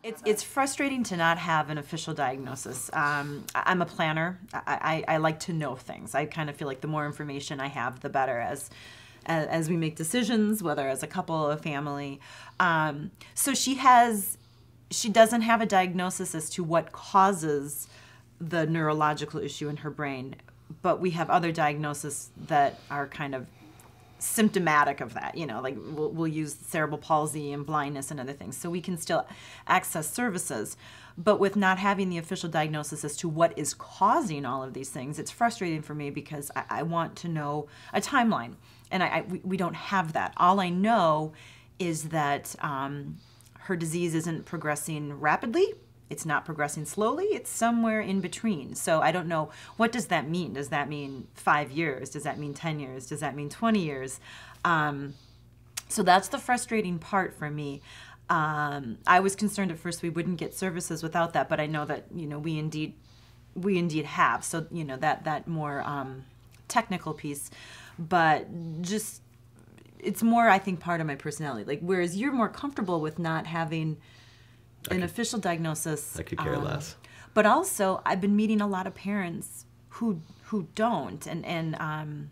It's frustrating to not have an official diagnosis. I'm a planner. I like to know things. I kind of feel like the more information I have, the better as we make decisions, whether as a couple or a family. So she doesn't have a diagnosis as to what causes the neurological issue in her brain, but we have other diagnoses that are kind of symptomatic of that, you know, like we'll use cerebral palsy and blindness and other things. So we can still access services, but with not having the official diagnosis as to what is causing all of these things, it's frustrating for me because I want to know a timeline, and we don't have that. All I know is that her disease isn't progressing rapidly. It's not progressing slowly. It's somewhere in between. So I don't know, what does that mean? Does that mean 5 years? Does that mean 10 years? Does that mean 20 years? So that's the frustrating part for me. I was concerned at first we wouldn't get services without that, but I know that, you know, we indeed have. So, you know, that more technical piece, but just, it's more, I think, part of my personality. Like, whereas you're more comfortable with not having an official diagnosis. I could care less. But also, I've been meeting a lot of parents who don't, and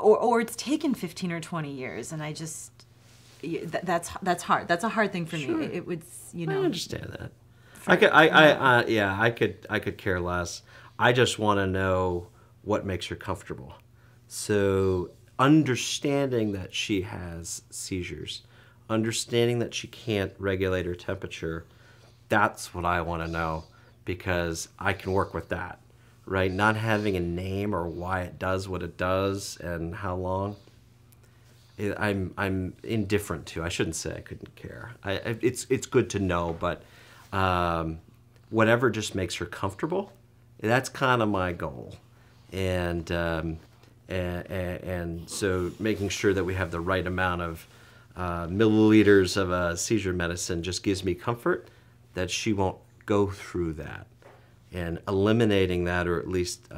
or it's taken 15 or 20 years, and I just, that's hard. That's a hard thing for me. It would, you know. I understand that. I could care less. I just want to know what makes her comfortable. So understanding that she has seizures, understanding that she can't regulate her temperature, that's what I want to know, because I can work with that, right? Not having a name or why it does what it does and how long, I'm indifferent to. I shouldn't say I couldn't care. It's good to know, but whatever just makes her comfortable, that's kind of my goal. And so making sure that we have the right amount of milliliters of seizure medicine just gives me comfort that she won't go through that, and eliminating that, or at least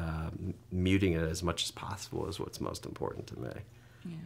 muting it as much as possible, is what's most important to me. Yeah.